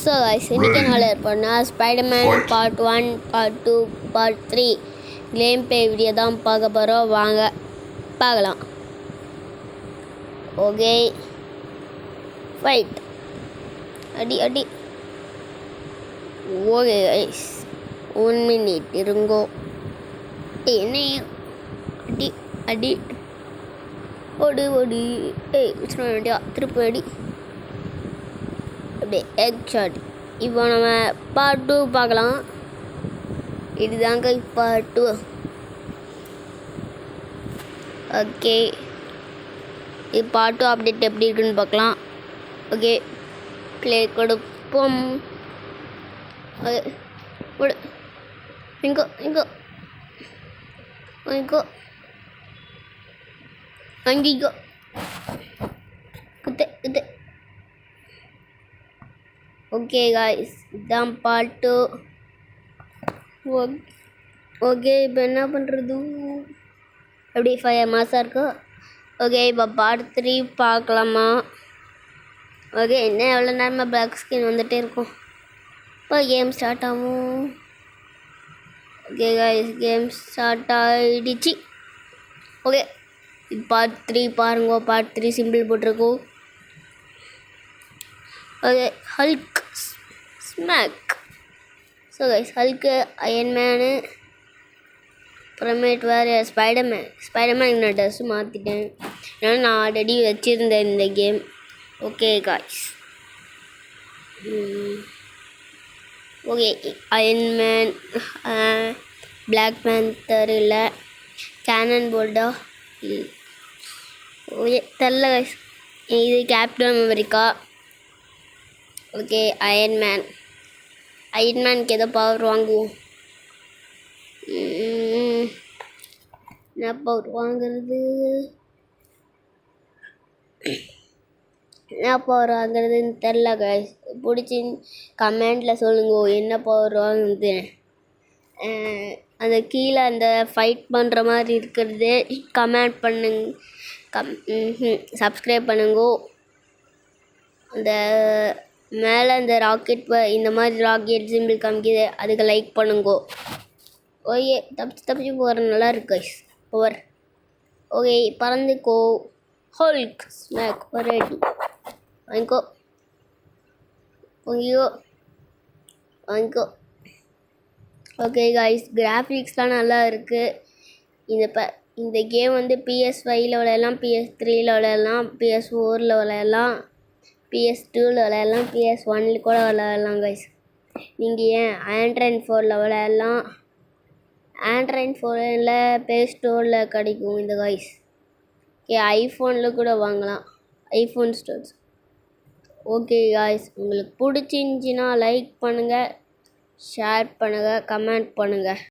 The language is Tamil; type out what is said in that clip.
ஸோ கைஸ் இன்றைக்கி நாள் இருப்போம்னா ஸ்பைடர்மேன் பார்ட் 1 பார்ட் 2 பார்ட் 3 கேம் ப்ளே வீடியோ தான் பார்க்க போகிறோம். வாங்க பார்க்கலாம். ஓகே ஃபைட் அடி அடி. ஓகே கைஸ் 1 மினிட் இருங்கோ. என்னையும் அடி அடி ஓடு ஓடு. வேண்டியா திருப்பி அடி அப்படியே எக் ஷாட். இப்போ நம்ம பார்ட் 2 பார்க்கலாம். இதுதாங்க பார்ட் 2. ஓகே இது பார்ட் 2 அப்டேட் எப்படி இருக்குன்னு பார்க்கலாம். ஓகே ப்ளே கொடுப்போம். ஓகே ஓடு இங்கோ இங்கோ இங்கோ அங்கிங்கோ குத்து குத்து. ஓகே காய்ஸ் இதுதான் பார்ட் 2. ஓகே இப்போ என்ன பண்ணுறது? எப்படி 5 மாதம் இருக்கும். ஓகே இப்போ பார்ட் 3 பார்க்கலாமா? ஓகே என்ன எவ்வளோ நேரமாக பிளாக் ஸ்கிரீன் வந்துகிட்டே இருக்கும். இப்போ கேம் ஸ்டார்ட் ஆகும். ஓகே காய்ஸ் கேம் ஸ்டார்ட் ஆகிடுச்சு. ஓகே இது பார்ட் 3 பாருங்க. பார்ட் 3 சிம்பிள் போட்டிருக்கோம். Okay Hulk smack. So guys Hulk Iron Man அப்புறமேட்டு வேறு ஸ்பைடர்மேன் நான் ட்ரெஸ்ஸு மாற்றிட்டேன். ஏன்னா நான் ஆல்ரெடி வச்சுருந்தேன் இந்த game. Okay guys okay Iron Man black panther இல்லை கேனன் போல்டா ஓகே தெரில கைஸ். இது கேப்டன் அமெரிக்கா. ஓகே அயன்மேனுக்கு ஏதோ பவர் வாங்குவோம். என்ன பவர் வாங்குறதுன்னு தெரில கைஸ். பிடிச்சி கமெண்டில் சொல்லுங்க என்ன பவர் வாங்குறது. அந்த கீழே அந்த ஃபைட் பண்ணுற மாதிரி இருக்கிறது கமெண்ட் பண்ணுங்க. சப்ஸ்கிரைப் பண்ணுங்க. அந்த மேலே இந்த ராக்கெட் இந்த மாதிரி ராக்கெட் சிம்பிள் காமிக்குது அதுக்கு லைக் பண்ணுங்கோ. ஓகே தப்பிச்சு போகிற நல்லா இருக்கு பவர். ஓகே பறந்துக்கோ. ஹல்க் ஸ்மாக் ஒரு அடி வாங்கிக்கோ வாங்கிக்கோ. ஓகே காய்ஸ் கிராஃபிக்ஸ்லாம் நல்லா இருக்குது. இந்த கேம் வந்து PS5 விளையாடலாம், PS3 விளையாடலாம், PS4 விளையாடலாம், PS2 விளையாடலாம், PS1 கூட விளையாடலாம் கைஸ். நீங்கள் ஏன் ஆண்ட்ராய்ட் 4 விளையாடலாம். ஆண்ட்ராய்ட் 4 ப்ளே ஸ்டோரில் கிடைக்கும் இந்த கைஸ். ஓகே ஐஃபோனில் கூட வாங்கலாம், ஐஃபோன் ஸ்டோர்ஸ். ஓகே காய்ஸ் உங்களுக்கு பிடிச்சிருந்துச்சின்னா லைக் பண்ணுங்கள், ஷேர் பண்ணுங்கள், கமெண்ட் பண்ணுங்கள்.